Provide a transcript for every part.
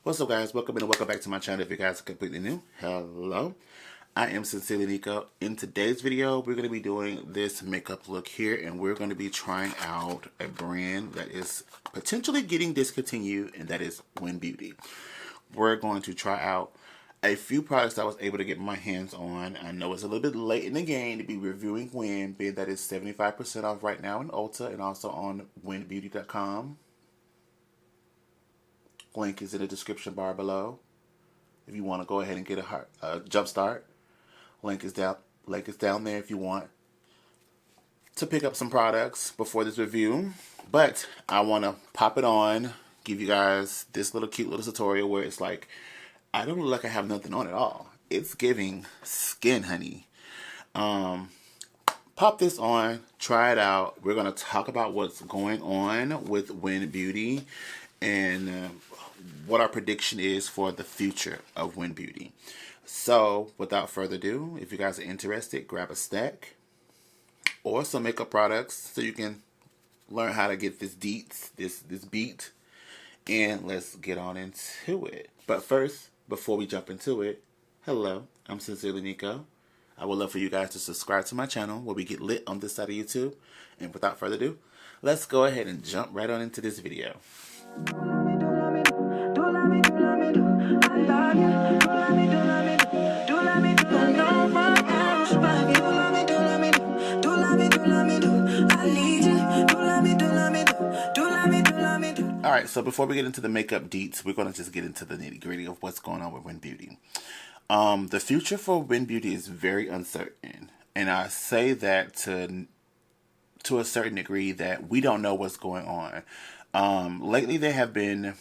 What's up, guys? Welcome and welcome back to my channel. If you guys are completely new, hello. I am SincerelyNiko. In today's video, we're going to be doing this makeup look here, and we're going to be trying out a brand that is potentially getting discontinued, and that is Wyn Beauty. We're going to try out a few products I was able to get my hands on. I know it's a little bit late in the game to be reviewing Wyn, being that it's 75% off right now in Ulta and also on wynbeauty.com. Link is in the description bar below if you want to go ahead and get a jump start. Link is down there if you want to pick up some products before this review. But I want to pop it on, give you guys this cute little tutorial where it's like, I don't look like I have nothing on at all. It's giving skin, honey. Pop this on, try it out. We're going to talk about what's going on with Wyn Beauty and what our prediction is for the future of Wyn Beauty. So, without further ado, if you guys are interested, grab a stack or some makeup products so you can learn how to get this beat, and let's get on into it. But first, before we jump into it, hello, I'm Sincerely Niko. I would love for you guys to subscribe to my channel where we get lit on this side of YouTube. And without further ado, let's go ahead and jump right on into this video. Alright, so before we get into the makeup deets, we're going to just get into the nitty-gritty of what's going on with Wyn Beauty. The future for Wyn Beauty is very uncertain. And I say that to a certain degree that we don't know what's going on. Lately, they have been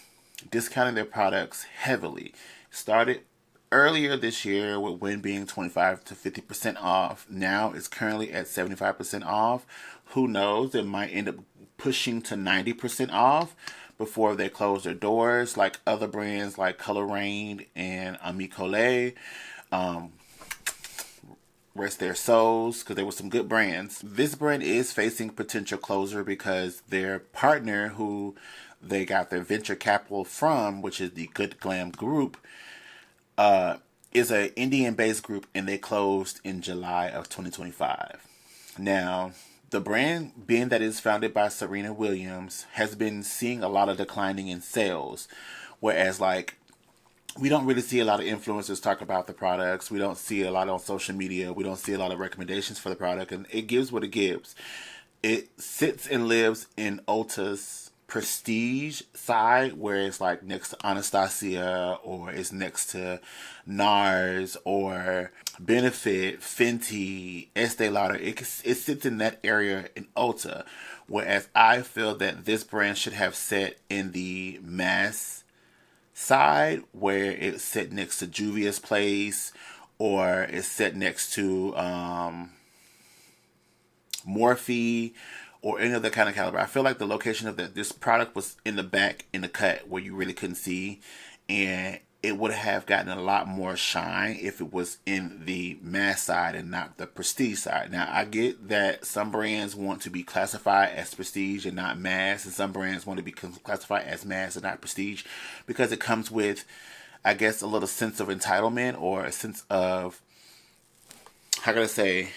discounting their products heavily. Started earlier this year with Wyn being 25 to 50% off. Now it's currently at 75% off. Who knows? It might end up pushing to 90% off before they close their doors, like other brands like Color Rain and Amicole. Rest their souls, because there were some good brands. This brand is facing potential closure because their partner, who they got their venture capital from, which is the Good Glam Group, is an Indian-based group, and they closed in July of 2025. Now, the brand, being that it's founded by Serena Williams, has been seeing a lot of declining in sales, whereas we don't really see a lot of influencers talk about the products. We don't see a lot on social media. We don't see a lot of recommendations for the product, and it gives what it gives. It sits and lives in Ulta's prestige side, where it's like next to Anastasia, or it's next to NARS, or Benefit, Fenty, Estee Lauder. It sits in that area in Ulta, whereas I feel that this brand should have set in the mass side, where it's set next to Juvia's Place, or it's set next to Morphe, or any other kind of caliber. I feel like the location of this product was in the back, in the cut, where you really couldn't see, and it would have gotten a lot more shine if it was in the mass side and not the prestige side. Now, I get that some brands want to be classified as prestige and not mass, and some brands want to be classified as mass and not prestige, because it comes with, I guess, a little sense of entitlement, or a sense of, how can I say,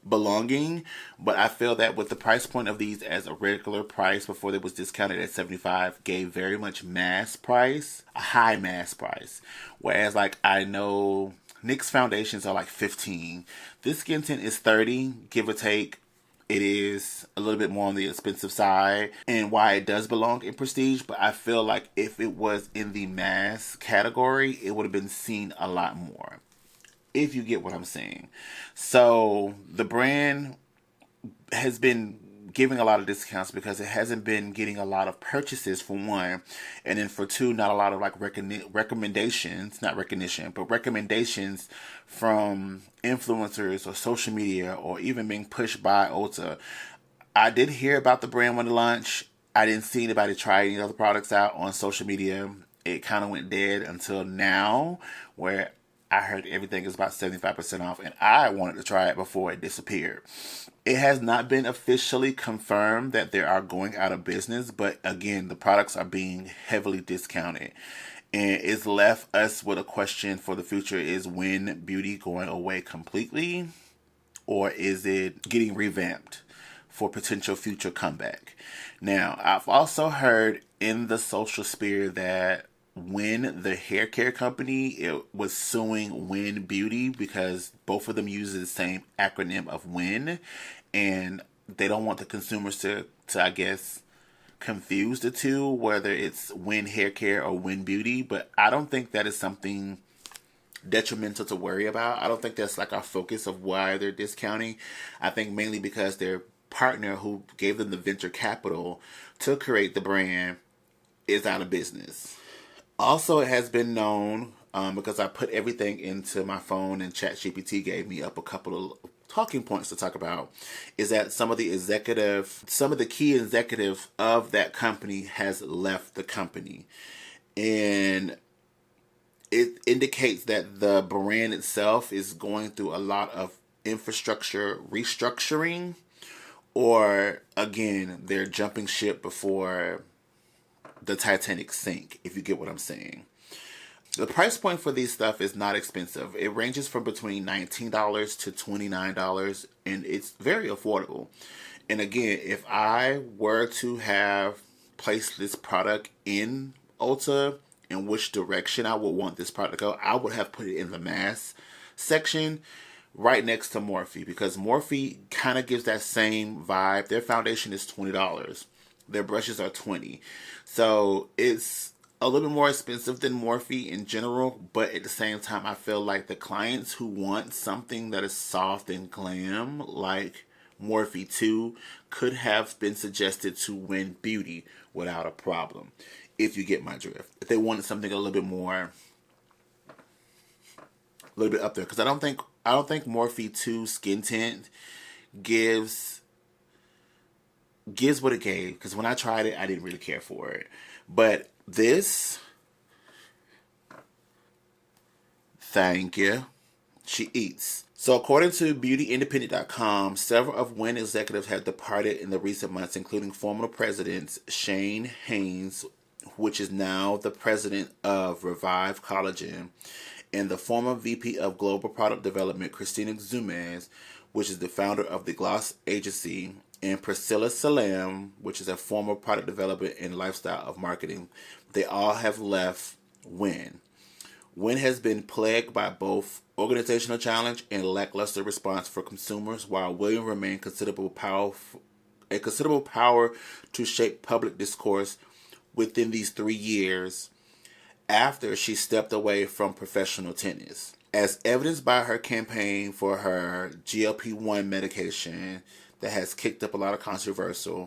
belonging. But I feel that with the price point of these as a regular price before they was discounted at 75, gave very much mass price, a high mass price. Whereas I know NYX foundations are 15. This skin tint is 30, give or take. It is a little bit more on the expensive side, and why it does belong in prestige. But I feel like if it was in the mass category, it would have been seen a lot more, if you get what I'm saying. So the brand has been giving a lot of discounts because it hasn't been getting a lot of purchases, for one, and then for two, not a lot of recommendations, not recognition, but recommendations from influencers or social media, or even being pushed by Ulta. I did hear about the brand when it launched. I didn't see anybody try any other products out on social media. It kind of went dead until now, where I heard everything is about 75% off, and I wanted to try it before it disappeared. It has not been officially confirmed that they are going out of business, but again, the products are being heavily discounted. And it's left us with a question for the future: is Wyn Beauty going away completely? Or is it getting revamped for potential future comeback? Now, I've also heard in the social sphere that Wyn, the hair care company, it was suing Wyn Beauty because both of them use the same acronym of Wyn, and they don't want the consumers to I guess, confuse the two, whether it's Wyn Hair Care or Wyn Beauty. But I don't think that is something detrimental to worry about. I don't think that's like our focus of why they're discounting. I think mainly because their partner who gave them the venture capital to create the brand is out of business. Also, it has been known, because I put everything into my phone and ChatGPT gave me up a couple of talking points to talk about, is that some of the key executives of that company has left the company. And it indicates that the brand itself is going through a lot of infrastructure restructuring, or again, they're jumping ship before the Titanic sink, if you get what I'm saying. The price point for these stuff is not expensive. It ranges from between $19 to $29, and it's very affordable. And again, if I were to have placed this product in Ulta and which direction I would want this product to go, I would have put it in the mass section right next to Morphe, because Morphe kind of gives that same vibe. Their foundation is $20. Their brushes are $20. So it's a little bit more expensive than Morphe in general, but at the same time, I feel like the clients who want something that is soft and glam, like Morphe 2, could have been suggested to Wyn Beauty without a problem, if you get my drift. If they wanted something a little bit up there, because I don't think Morphe 2 Skin Tint gives what it gave, because when I tried it, I didn't really care for it. But this, thank you, she eats. So according to BeautyIndependent.com, several of Wyn executives have departed in the recent months, including former presidents Shane Haynes, which is now the president of Revive Collagen, and the former VP of Global Product Development, Christina Zumez, which is the founder of the Gloss Agency, and Priscilla Salam, which is a former product development and lifestyle of marketing. They all have left Wyn. Wyn has been plagued by both organizational challenge and lackluster response for consumers, while William remained considerable power to shape public discourse within these 3 years after she stepped away from professional tennis. As evidenced by her campaign for her GLP-1 medication that has kicked up a lot of controversy,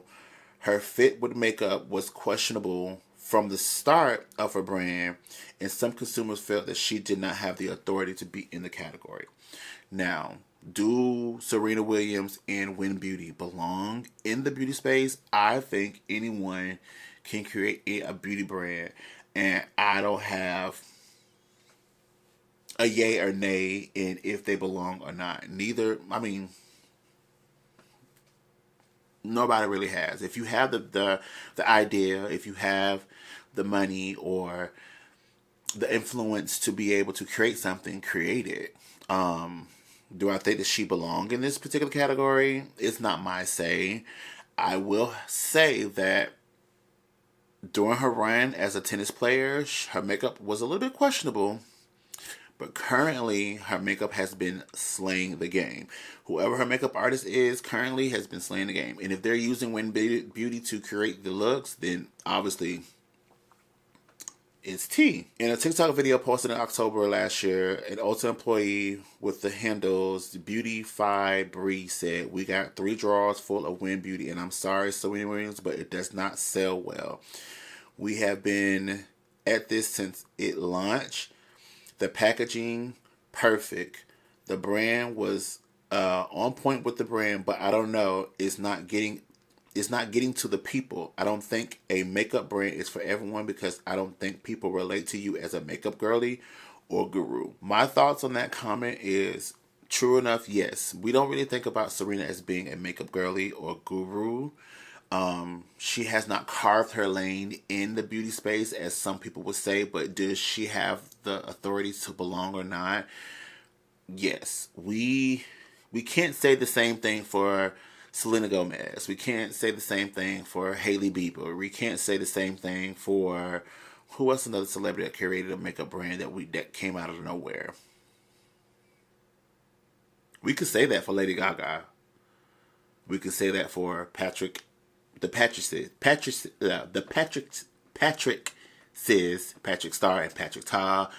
her fit with makeup was questionable from the start of her brand, and some consumers felt that she did not have the authority to be in the category. Now, do Serena Williams and Wyn Beauty belong in the beauty space? I think anyone can create a beauty brand, and I don't have a yay or nay in if they belong or not. Nobody really has. If you have the idea, if you have the money or the influence to be able to create something, create it. Do I think that she belongs in this particular category? It's not my say. I will say that during her run as a tennis player, her makeup was a little bit questionable. But currently, her makeup has been slaying the game. Whoever her makeup artist is currently has been slaying the game. And if they're using Wyn Beauty to create the looks, then obviously it's tea. In a TikTok video posted in October last year, an Ulta employee with the handles Beautify Bree said, "We got 3 drawers full of Wyn Beauty, and I'm sorry, Serena Williams, but it does not sell well. We have been at this since it launched. The packaging, perfect. The brand was on point with the brand, but I don't know. It's not getting to the people. I don't think a makeup brand is for everyone, because I don't think people relate to you as a makeup girly or guru. My thoughts on that comment is, true enough, yes. We don't really think about Serena as being a makeup girly or guru. She has not carved her lane in the beauty space, as some people would say, but does she have the authority to belong or not? Yes. We can't say the same thing for Selena Gomez. We can't say the same thing for Hailey Bieber. We can't say the same thing for, who else, another celebrity that created a makeup brand that came out of nowhere. We could say that for Lady Gaga. We could say that for Patrick Star and Patrick Ta.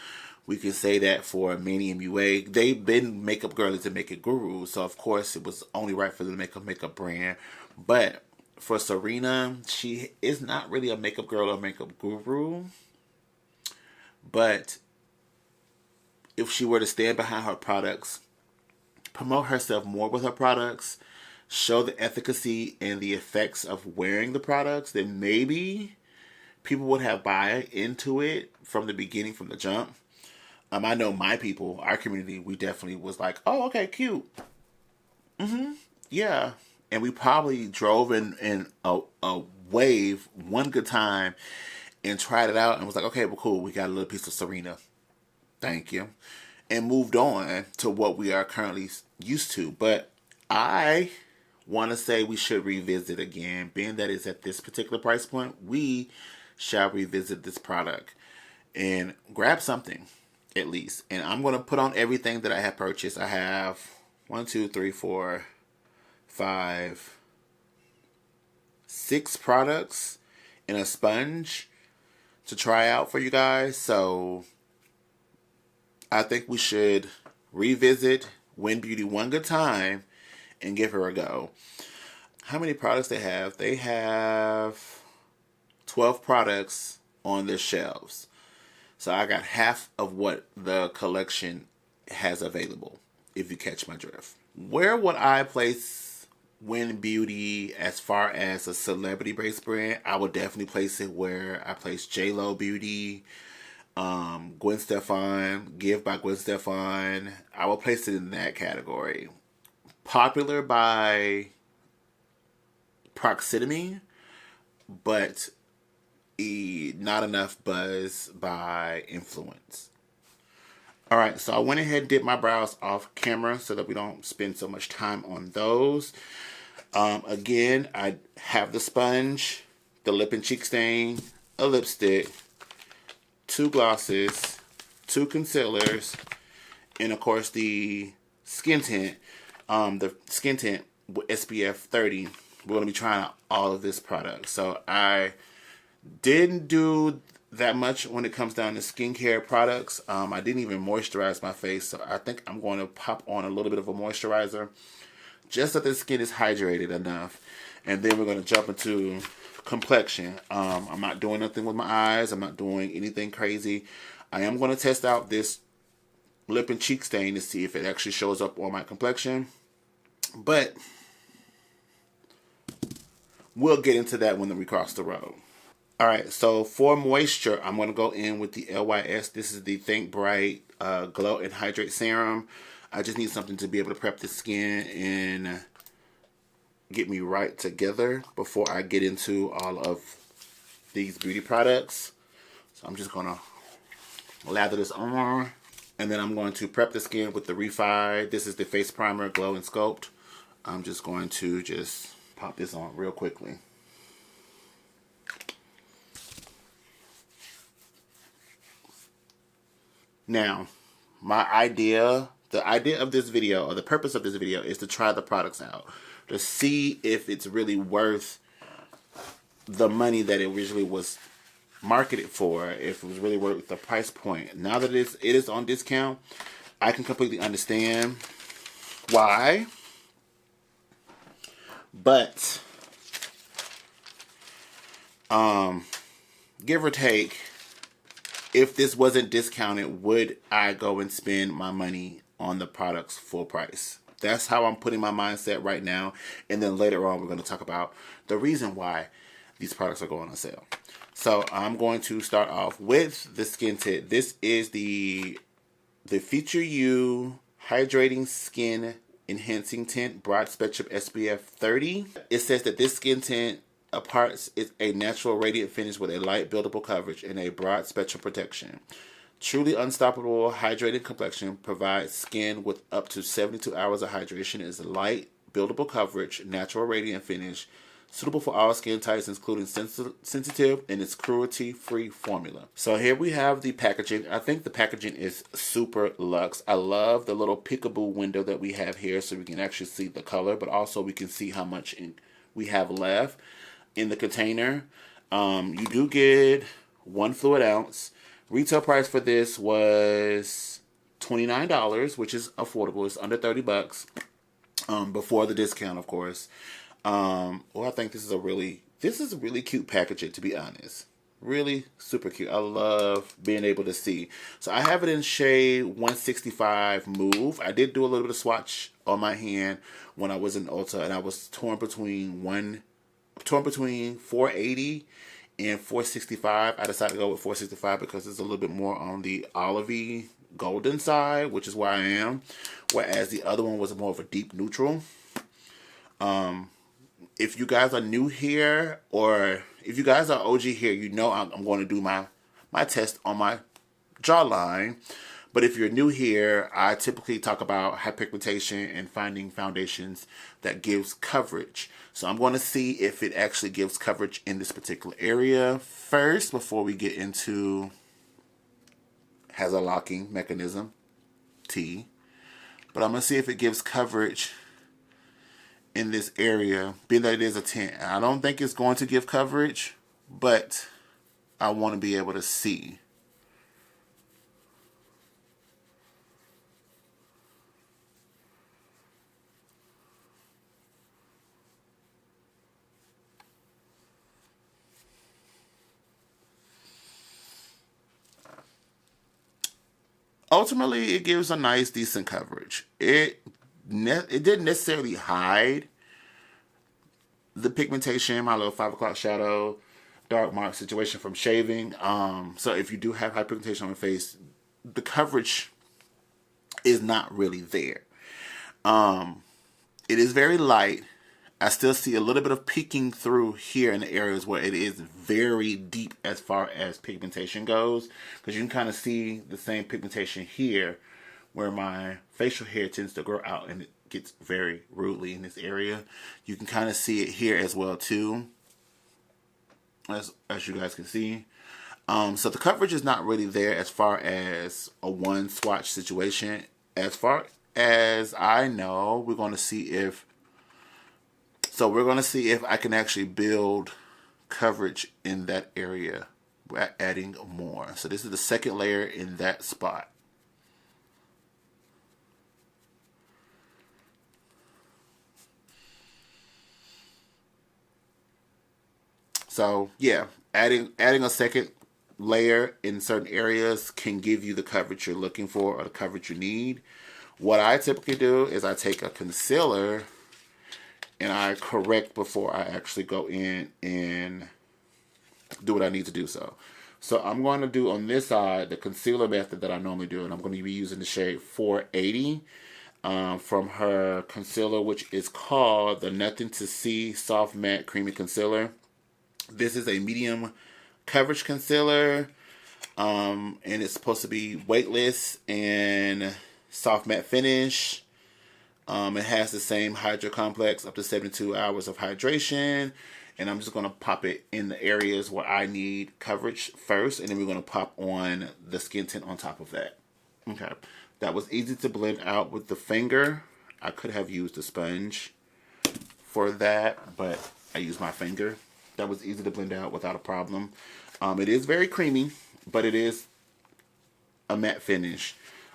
We could say that for Manny MUA. They've been makeup girlies and makeup gurus, so of course it was only right for them to make a makeup brand. But for Serena, she is not really a makeup girl or makeup guru. But if she were to stand behind her products, promote herself more with her products, show the efficacy and the effects of wearing the products, then maybe people would have buy into it from the beginning, from the jump. I know my people, our community, we definitely was like, oh, okay, cute. Yeah. And we probably drove in a wave one good time and tried it out and was like, okay, well, cool. We got a little piece of Serena. Thank you. And moved on to what we are currently used to. But I want to say we should revisit again. Being that it's at this particular price point, we shall revisit this product and grab something at least. And I'm going to put on everything that I have purchased. I have 6 products and a sponge to try out for you guys. So I think we should revisit Wyn Beauty one good time and give her a go. How many products they have? They have 12 products on their shelves. So I got half of what the collection has available, if you catch my drift. Where would I place Wyn Beauty as far as a celebrity-based brand? I would definitely place it where I place J.Lo Beauty, Gwen Stefani, Give by Gwen Stefani. I will place it in that category. Popular by proximity, but not enough buzz by influence. Alright, so I went ahead and did my brows off camera so that we don't spend so much time on those. Again, I have the sponge, the lip and cheek stain, a lipstick, 2 glosses, 2 concealers, and of course the skin tint. The skin tint with SPF 30. We're going to be trying out all of this product. So I didn't do that much when it comes down to skincare products. I didn't even moisturize my face. So I think I'm going to pop on a little bit of a moisturizer just so the skin is hydrated enough. And then we're going to jump into complexion. I'm not doing nothing with my eyes. I'm not doing anything crazy. I am going to test out this lip and cheek stain to see if it actually shows up on my complexion. But we'll get into that when we cross the road. Alright, so for moisture, I'm going to go in with the LYS. This is the Think Bright Glow and Hydrate Serum. I just need something to be able to prep the skin and get me right together before I get into all of these beauty products. So I'm just going to lather this on. And then I'm going to prep the skin with the Refi. This is the Face Primer Glow and Sculpt. I'm just going to pop this on real quickly. Now, the idea of this video, or the purpose of this video, is to try the products out. To see if it's really worth the money that it originally was marketed for, if it was really worth the price point. Now that it is on discount, I can completely understand why. But give or take, if this wasn't discounted, would I go and spend my money on the products full price? That's how I'm putting my mindset right now. And then later on, we're going to talk about the reason why these products are going on sale. So I'm going to start off with the skin tint. This is the the Feature You Hydrating Skin Enhancing Tint Broad Spectrum SPF 30. It says that this skin tint imparts a natural radiant finish with a light buildable coverage and a broad spectrum protection. Truly unstoppable hydrated complexion provides skin with up to 72 hours of hydration. Is a light buildable coverage, natural radiant finish, suitable for all skin types, including sensitive, and its cruelty-free formula. So here we have the packaging. I think the packaging is super luxe. I love the little peekaboo window that we have here, so we can actually see the color, but also we can see how much we have left in the container. You do get 1 fluid ounce. Retail price for this was $29, which is affordable. It's under 30 bucks. Before the discount, of course. Well, I think this is a really cute packaging, to be honest. Really super cute. I love being able to see. So I have it in shade 165 Mauve. I did do a little bit of swatch on my hand when I was in Ulta, and I was torn between 480 and 465. I decided to go with 465 because it's a little bit more on the olivey golden side, which is where I am. Whereas the other one was more of a deep neutral. If you guys are new here, or if you guys are OG here, you know I'm going to do my test on my jawline. But if you're new here, I typically talk about hyperpigmentation and finding foundations that gives coverage. So I'm going to see if it actually gives coverage in this particular area first before we get into has a locking mechanism, T. But I'm going to see if it gives coverage in this area, being that it is a tint. I don't think it's going to give coverage, but I want to be able to see. Ultimately, it gives a nice, decent coverage. It didn't necessarily hide the pigmentation, my little 5 o'clock shadow, dark mark situation from shaving. So if you do have hyperpigmentation on your face, the coverage is not really there. It is very light. I still see a little bit of peeking through here in the areas where it is very deep as far as pigmentation goes. Because you can kind of see the same pigmentation here where my facial hair tends to grow out and it gets very rudely in this area. You can kind of see it here as well too, as you guys can see. So the coverage is not really there as far as a one swatch situation. As far as I know, we're going to see if I can actually build coverage in that area by adding more. So this is the second layer in that spot. So yeah, adding a second layer in certain areas can give you the coverage you're looking for or the coverage you need. What I typically do is I take a concealer and I correct before I actually go in and do what I need to do so. So I'm going to do on this side the concealer method that I normally do, and I'm going to be using the shade 480 from her concealer, which is called the Nothing to See Soft Matte Creamy Concealer. This is a medium coverage concealer, and it's supposed to be weightless and soft matte finish. It has the same Hydra Complex, up to 72 hours of hydration. And I'm just going to pop it in the areas where I need coverage first. And then we're going to pop on the skin tint on top of that. Okay. That was easy to blend out with the finger. I could have used a sponge for that, but I used my finger. That was easy to blend out without a problem. It is very creamy, but it is a matte finish.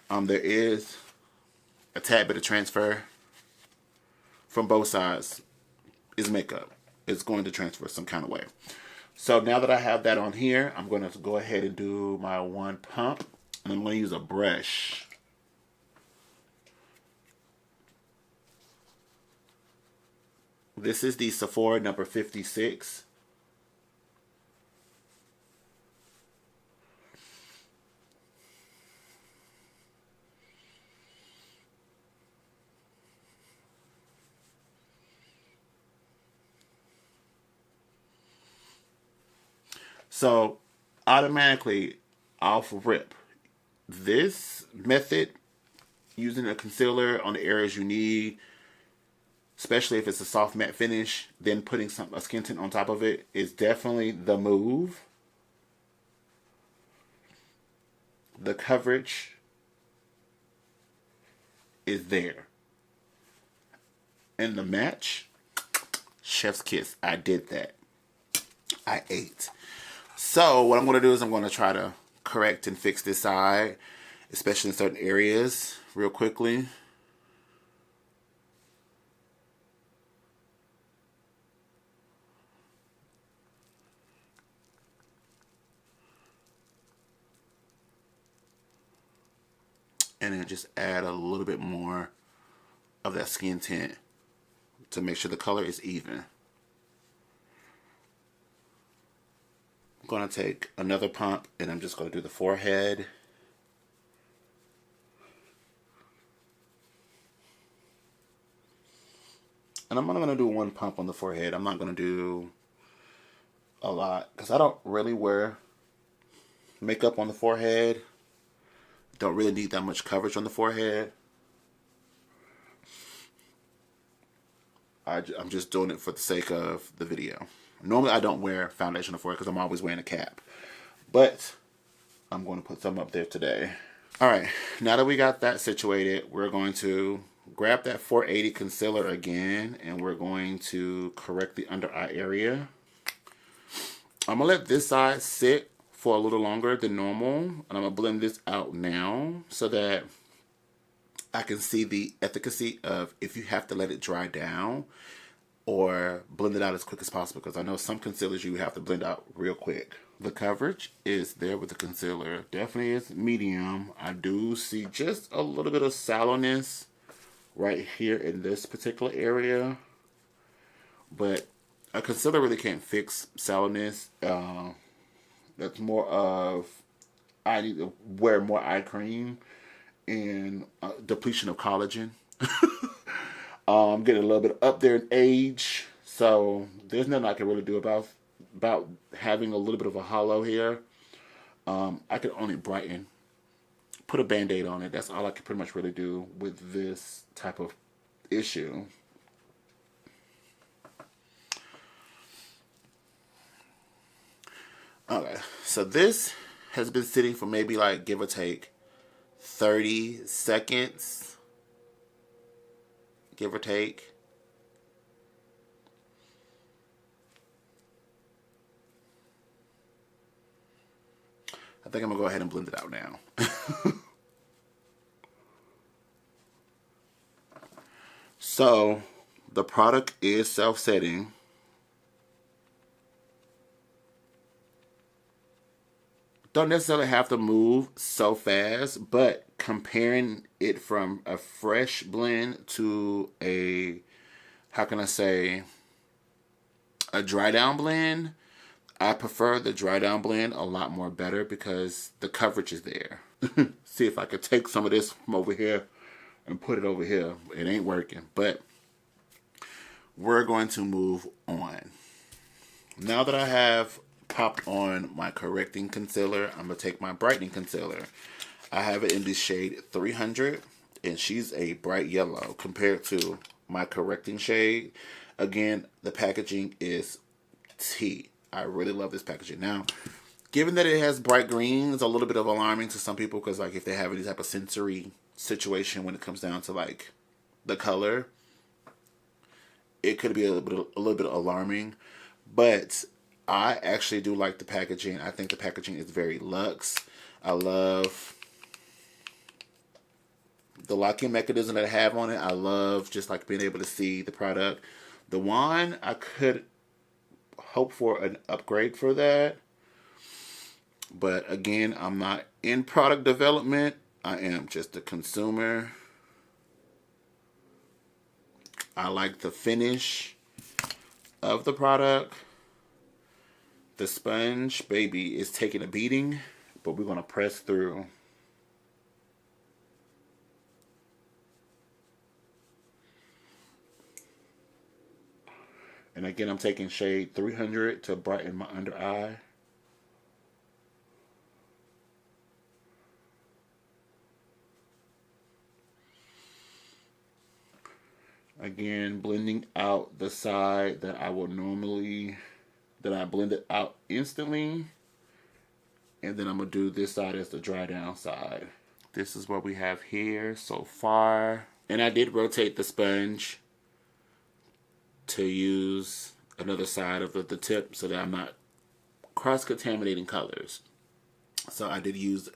There is a tad bit of transfer from both sides. Is makeup. It's going to transfer some kind of way. So now that I have that on here, I'm going to go ahead and do my one pump. And I'm going to use a brush. This is the Sephora number 56. So automatically off rip, this method, using a concealer on the areas you need, especially if it's a soft matte finish, then putting a skin tint on top of it, is definitely the move. The coverage is there. And the match, chef's kiss. I did that. I ate. So what I'm going to do is I'm going to try to correct and fix this side, especially in certain areas, real quickly. And then just add a little bit more of that skin tint to make sure the color is even. I'm going to take another pump and I'm just going to do the forehead. And I'm only going to do one pump on the forehead. I'm not going to do a lot because I don't really wear makeup on the forehead. Don't really need that much coverage on the forehead. I'm just doing it for the sake of the video. Normally I don't wear foundation on the forehead because I'm always wearing a cap. But I'm going to put some up there today. Alright, now that we got that situated, we're going to grab that 480 concealer again and we're going to correct the under eye area. I'm going to let this side sit for a little longer than normal, and I'm going to blend this out now so that I can see the efficacy of if you have to let it dry down or blend it out as quick as possible, because I know some concealers you have to blend out real quick. The coverage is there with the concealer. Definitely is medium. I do see just a little bit of sallowness right here in this particular area, but a concealer really can't fix sallowness. That's more of, I need to wear more eye cream and depletion of collagen. I'm getting a little bit up there in age, so there's nothing I can really do about having a little bit of a hollow here. I can only brighten, put a band-aid on it. That's all I can pretty much really do with this type of issue. Okay, so this has been sitting for maybe like, give or take, 30 seconds. Give or take. I think I'm going to go ahead and blend it out now. So, the product is self-setting. Don't necessarily have to move so fast, but comparing it from a fresh blend to a, how can I say, a dry down blend, I prefer the dry down blend a lot more better because the coverage is there. See if I could take some of this from over here and put it over here. It ain't working, but we're going to move on. Now that I have popped on my correcting concealer, I'm going to take my brightening concealer. I have it in the shade 300, and she's a bright yellow compared to my correcting shade. Again, the packaging is tea. I really love this packaging. Now, given that it has bright green, it's a little bit of alarming to some people because, like, if they have any type of sensory situation when it comes down to, like, the color, it could be a little bit alarming. But I actually do like the packaging. I think the packaging is very luxe. I love the locking mechanism that I have on it. I love just like being able to see the product. The wand, I could hope for an upgrade for that. But again, I'm not in product development. I am just a consumer. I like the finish of the product. The sponge, baby, is taking a beating, but we're going to press through. And again, I'm taking shade 300 to brighten my under eye. Again, blending out the side that I blend it out instantly. And then I'm going to do this side as the dry down side. This is what we have here so far. And I did rotate the sponge to use another side of the tip so that I'm not cross-contaminating colors. So I did use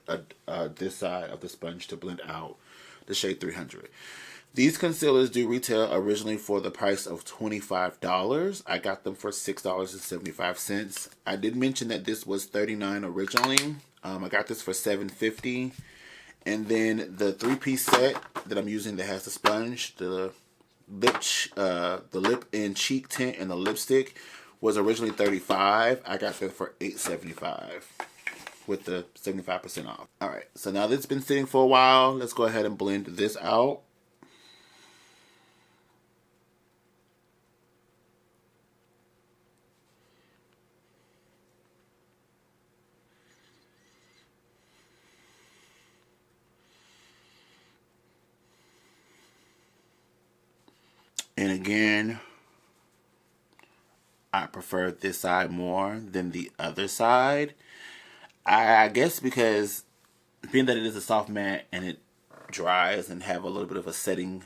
this side of the sponge to blend out the shade 300. These concealers do retail originally for the price of $25. I got them for $6.75. I did mention that this was $39 originally. I got this for $7.50. And then the 3-piece set that I'm using that has the sponge, the lip and cheek tint, and the lipstick was originally $35. I got them for $8.75 with the 75% off. All right, so now that it's been sitting for a while, let's go ahead and blend this out. And again, I prefer this side more than the other side. I guess because being that it is a soft matte and it dries and have a little bit of a setting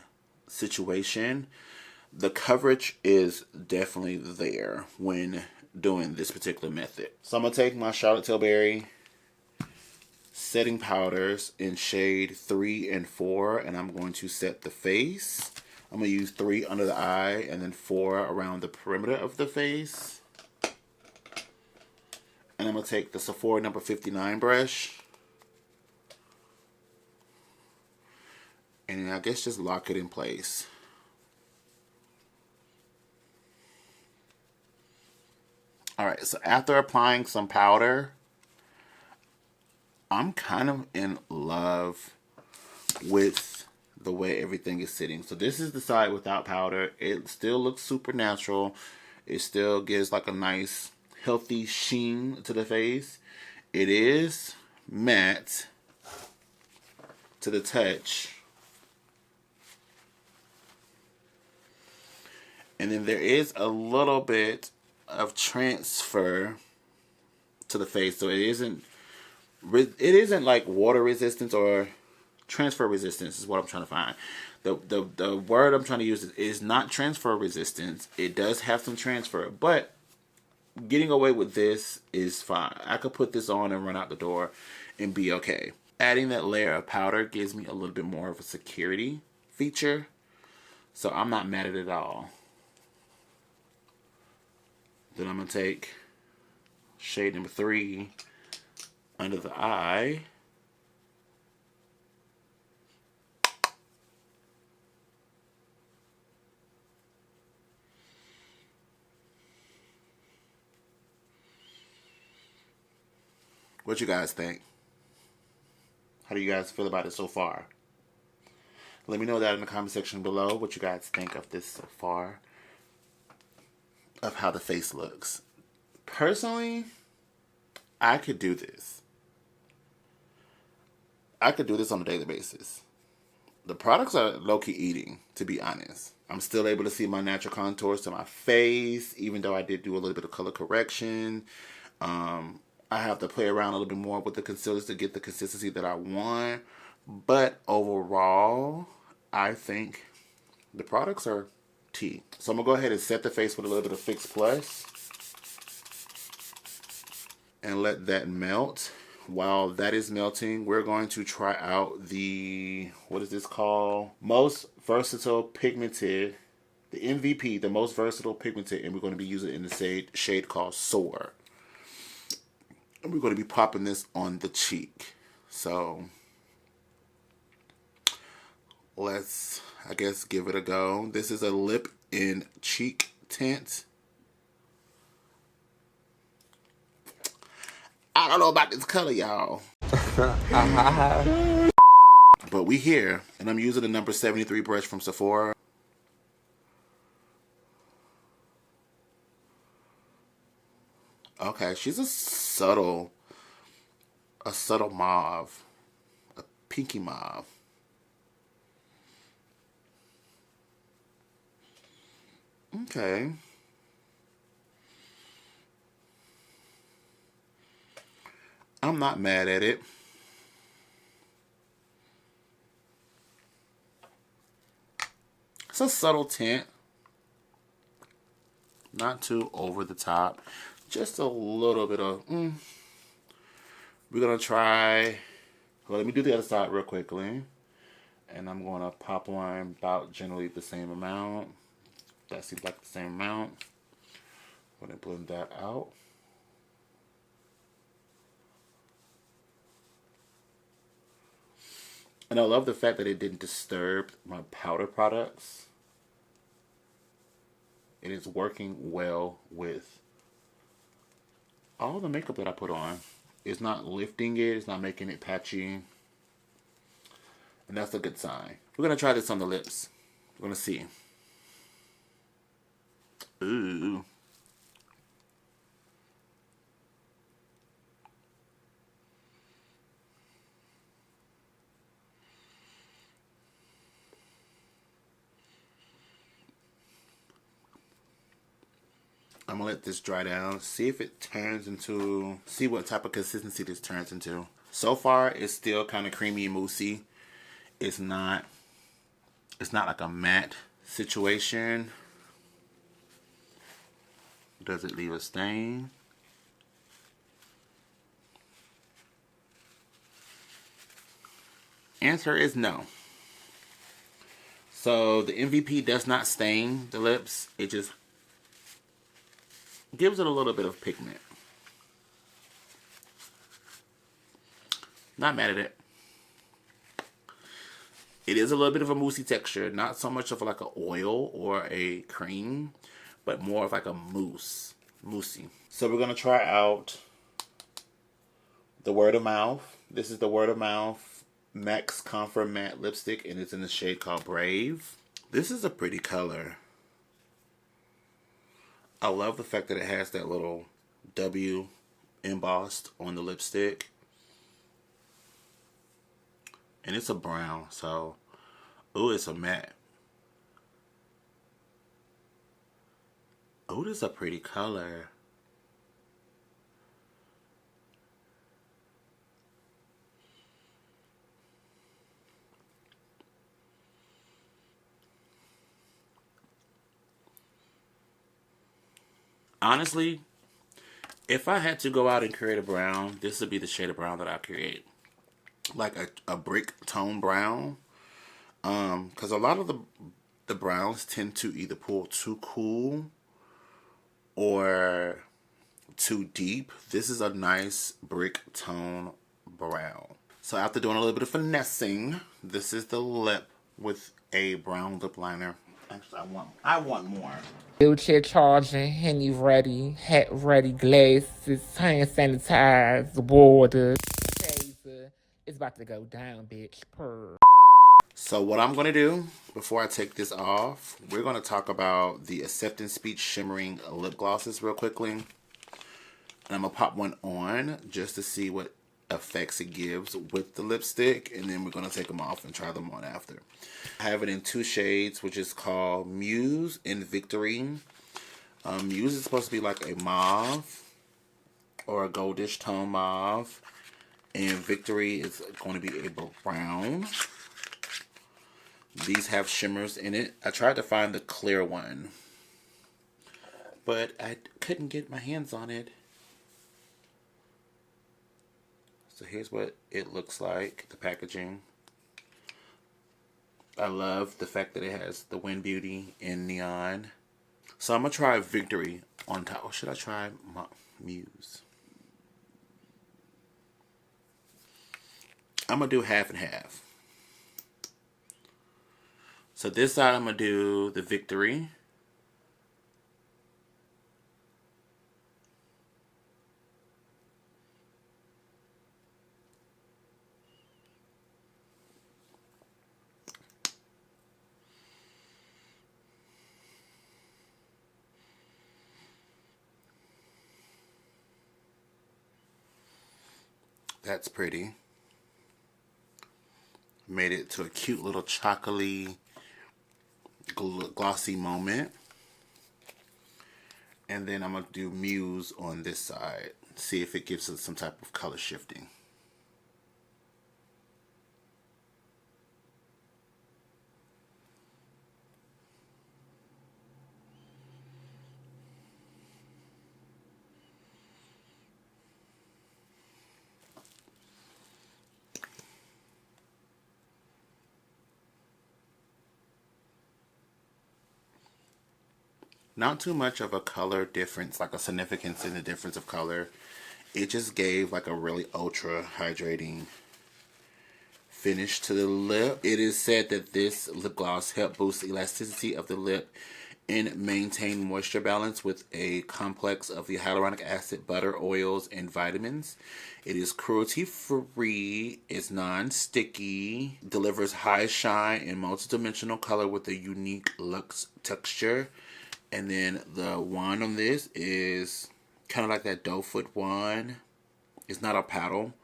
situation, the coverage is definitely there when doing this particular method. So I'm going to take my Charlotte Tilbury setting powders in shade 3 and 4, and I'm going to set the face. I'm going to use 3 under the eye and then 4 around the perimeter of the face. And I'm going to take the Sephora number 59 brush. And I guess just lock it in place. Alright, so after applying some powder, I'm kind of in love with the way everything is sitting. So this is the side without powder. It still looks super natural. It still gives like a nice healthy sheen to the face. It is matte to the touch. And then there is a little bit of transfer to the face. So it isn't like water resistance or transfer resistance is what I'm trying to find. The word I'm trying to use is not transfer resistance. It does have some transfer, but getting away with this is fine. I could put this on and run out the door and be okay. Adding that layer of powder gives me a little bit more of a security feature, so I'm not mad at it at all. Then I'm going to take shade number 3 under the eye. What you guys think? How do you guys feel about it so far? Let me know that in the comment section below, what you guys think of this so far, of how the face looks. Personally, I could do this. I could do this on a daily basis. The products are low-key eating, to be honest. I'm still able to see my natural contours to my face, even though I did do a little bit of color correction. I have to play around a little bit more with the concealers to get the consistency that I want. But overall, I think the products are T. So I'm going to go ahead and set the face with a little bit of Fix Plus. And let that melt. While that is melting, we're going to try out the, what is this called? Most Versatile Pigmented. The MVP, the Most Versatile Pigmented. And we're going to be using it in the shade called Soar. And we're going to be popping this on the cheek. So let's, I guess, give it a go. This is a lip and cheek tint. I don't know about this color, y'all. But we here. And I'm using the number 73 brush from Sephora. Okay, she's a subtle mauve. A pinky mauve. Okay. I'm not mad at it. It's a subtle tint. Not too over the top. Just a little bit of... We're going to try... Well, let me do the other side real quickly. And I'm going to pop one about generally the same amount. That seems like the same amount. I'm going to blend that out. And I love the fact that it didn't disturb my powder products. It is working well with all the makeup that I put on. It's not lifting it. It's not making it patchy. And that's a good sign. We're going to try this on the lips. We're going to see. Ooh. I'm going to let this dry down. See if it turns into... See what type of consistency this turns into. So far, it's still kind of creamy and moussey. It's not like a matte situation. Does it leave a stain? Answer is no. So the MVP does not stain the lips. It just gives it a little bit of pigment. Not mad at it. It is a little bit of a moussey texture. Not so much of like an oil or a cream, but more of like a mousse. Moussey. So we're going to try out the Word of Mouth. This is the Word of Mouth Max Comfort Matte Lipstick, and it's in the shade called Brave. This is a pretty color. I love the fact that it has that little W embossed on the lipstick. And it's a brown, so... Ooh, it's a matte. Ooh, this is a pretty color. Honestly, if I had to go out and create a brown, this would be the shade of brown that I create. Like a brick tone brown. Because a lot of the browns tend to either pull too cool or too deep. This is a nice brick tone brown. So after doing a little bit of finessing, this is the lip with a brown lip liner. Actually, I want more. Wheelchair charging, Henny ready, hat ready, glasses, hand sanitized, water, taser. It's about to go down, bitch. Purr. So what I'm going to do, before I take this off, we're going to talk about the Acceptance Speech Shimmering Lip Glosses real quickly. And I'm going to pop one on just to see what effects it gives with the lipstick. And then we're going to take them off and try them on after. I have it in 2 shades, which is called Muse and Victory. Muse is supposed to be like a mauve or a goldish tone mauve. And Victory is going to be a brown. These have shimmers in it. I tried to find the clear one, but I couldn't get my hands on it. So here's what it looks like, the packaging. I love the fact that it has the Wyn Beauty in neon. So I'm going to try Victory on top. Or should I try Muse? I'm going to do half and half. So this side I'm going to do the Victory. That's pretty. Made it to a cute little chocolatey, glossy moment. And then I'm going to do Muse on this side. See if it gives us some type of color shifting. Not too much of a color difference, like a significance in the difference of color. It just gave like a really ultra hydrating finish to the lip. It is said that this lip gloss helps boost the elasticity of the lip and maintain moisture balance with a complex of the hyaluronic acid, butter, oils, and vitamins. It is cruelty-free, it's non-sticky, delivers high shine and multi-dimensional color with a unique luxe texture. And then the wand on this is kind of like that doe foot wand. It's not a paddle.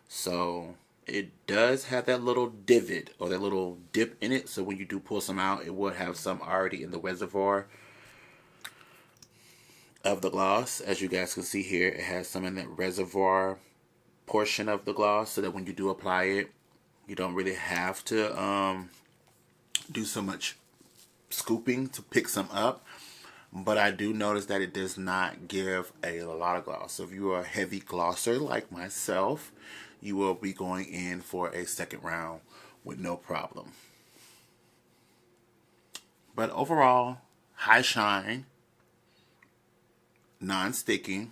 So it does have that little divot or that little dip in it. So when you do pull some out, it will have some already in the reservoir of the gloss. As you guys can see here, it has some in that reservoir portion of the gloss. So that when you do apply it, you don't really have to do so much scooping to pick some up. But I do notice that it does not give a lot of gloss. So if you are a heavy glosser like myself, you will be going in for a second round with no problem. But overall, high shine, non-sticky,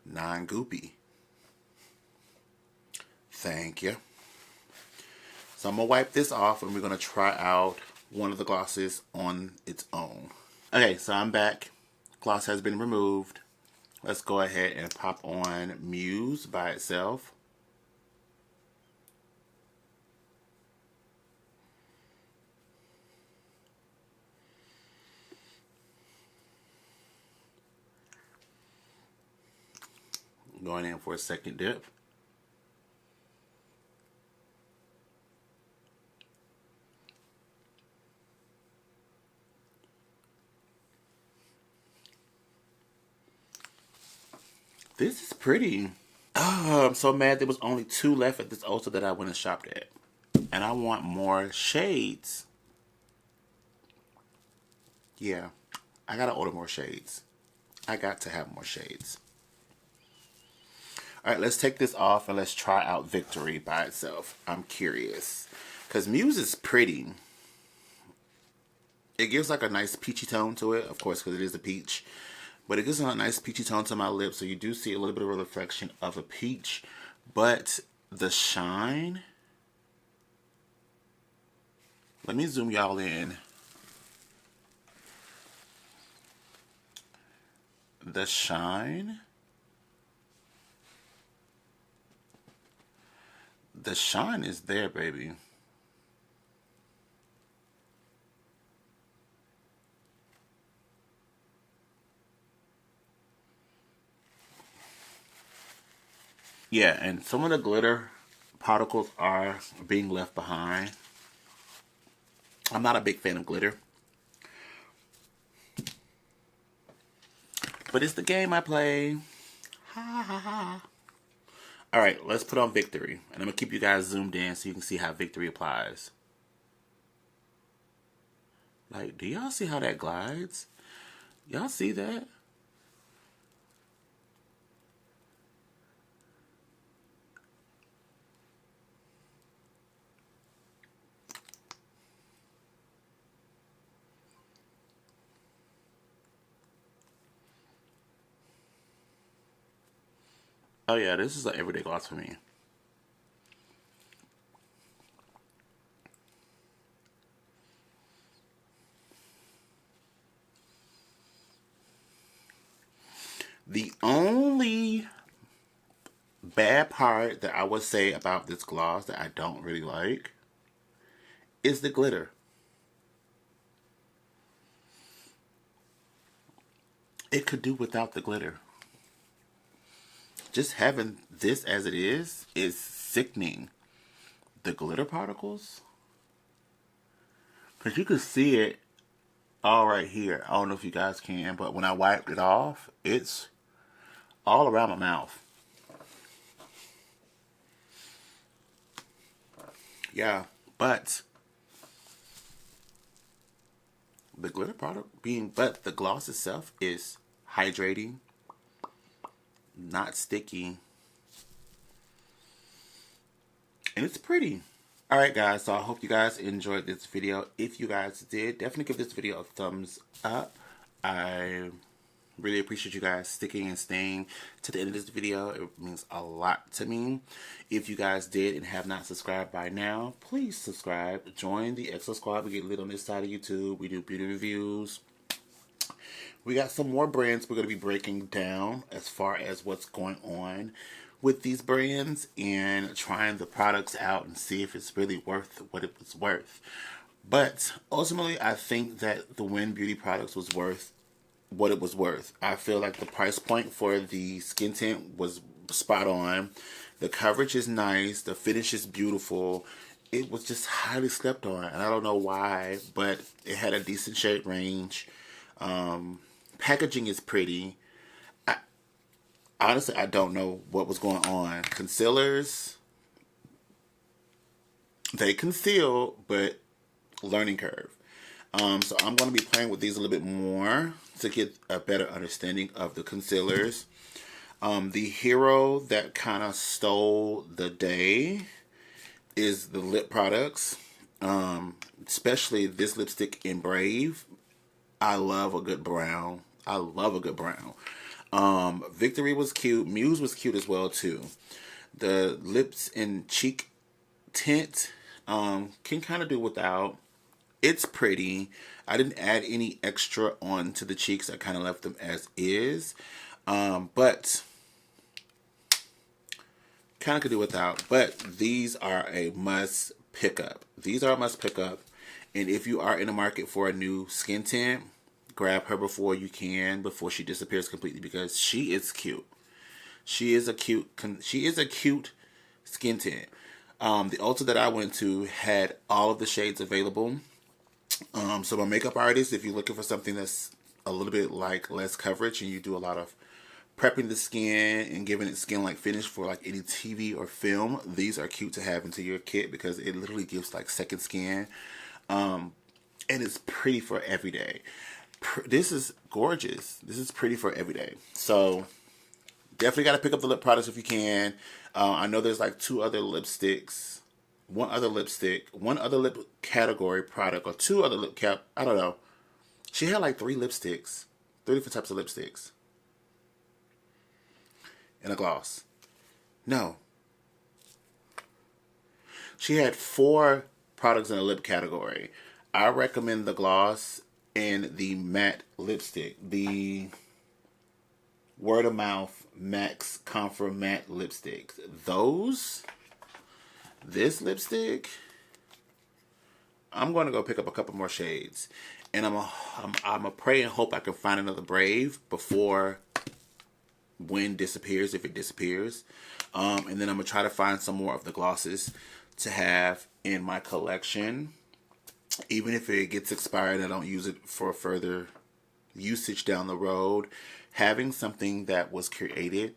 non-goopy. Thank you. So I'm going to wipe this off and we're going to try out one of the glosses on its own. Okay, so I'm back. Gloss has been removed. Let's go ahead and pop on Muse by itself. Going in for a second dip. This is pretty. Oh, I'm so mad there was only 2 left at this Ulta that I went and shopped at. And I want more shades. Yeah, I gotta order more shades. I got to have more shades. Alright, let's take this off and let's try out Victory by itself. I'm curious. Because Muse is pretty. It gives like a nice peachy tone to it, of course, because it is a peach. But it gives a nice peachy tone to my lips, so you do see a little bit of a reflection of a peach. But the shine... Let me zoom y'all in. The shine... The shine is there, baby. Yeah, and some of the glitter particles are being left behind. I'm not a big fan of glitter. But it's the game I play. Ha ha ha. Alright, let's put on Victory. And I'm going to keep you guys zoomed in so you can see how Victory applies. Like, do y'all see how that glides? Y'all see that? Oh yeah, this is an everyday gloss for me. The only bad part that I would say about this gloss that I don't really like is the glitter. It could do without the glitter. Just having this as it is sickening. The glitter particles, because you can see it all right here. I don't know if you guys can, but when I wiped it off, it's all around my mouth. Yeah, but the glitter product but the gloss itself is hydrating, not sticky, and it's pretty. Alright guys, so I hope you guys enjoyed this video. If you guys did, definitely give this video a thumbs up. I really appreciate you guys sticking and staying to the end of this video. It means a lot to me. If you guys did and have not subscribed by now, please subscribe. Join the EXO Squad. We get lit on this side of YouTube. We do beauty reviews. We got some more brands we're going to be breaking down as far as what's going on with these brands and trying the products out and see if it's really worth what it was worth. But ultimately, I think that the Wyn Beauty products was worth what it was worth. I feel like the price point for the skin tint was spot on. The coverage is nice. The finish is beautiful. It was just highly slept on, and I don't know why, but it had a decent shade range. Packaging is pretty. Honestly, I don't know what was going on. Concealers, they conceal, but learning curve. So I'm going to be playing with these a little bit more to get a better understanding of the concealers. The hero that kind of stole the day is the lip products, especially this lipstick in Brave. I love a good brown. I love a good brown. Victory was cute. Muse was cute as well too. The lips in Cheek Tint can kind of do without. It's pretty. I didn't add any extra on to the cheeks. I kind of left them as is. But kind of could do without. But these are a must pick up. These are a must pick up. And if you are in the market for a new skin tint, grab her before she disappears completely, because she is cute. She is a cute skin tint. The Ulta that I went to had all of the shades available. So my makeup artist, if you're looking for something that's a little bit like less coverage and you do a lot of prepping the skin and giving it skin-like finish for like any TV or film, these are cute to have into your kit because it literally gives like second skin. And it's pretty for every day. This is gorgeous. This is pretty for every day. So definitely got to pick up the lip products if you can. I know there's like one other lip category product, or two other lip cap. I don't know. She had like 3 lipsticks, 3 different types of lipsticks, and a gloss. No. She had 4 products in the lip category. I recommend the gloss and the matte lipstick. The Word of Mouth Max Comfort Matte lipsticks. This lipstick, I'm going to go pick up a couple more shades. And I'm a pray and hope I can find another Brave before Wyn disappears, if it disappears. And then I'm going to try to find some more of the glosses to have in my collection. Even if it gets expired, I don't use it for further usage down the road. Having something that was created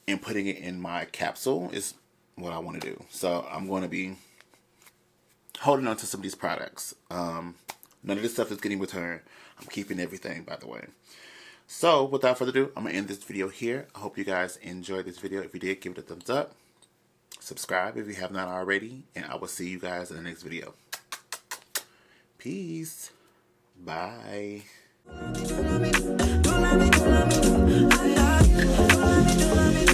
and putting it in my capsule is what I want to do. So I'm going to be holding on to some of these products. None of this stuff is getting returned. I'm keeping everything, by the way. So without further ado, I'm going to end this video here. I hope you guys enjoyed this video. If you did, give it a thumbs up. Subscribe if you have not already. And I will see you guys in the next video. Peace. Bye. Do love me, do love me, do love me.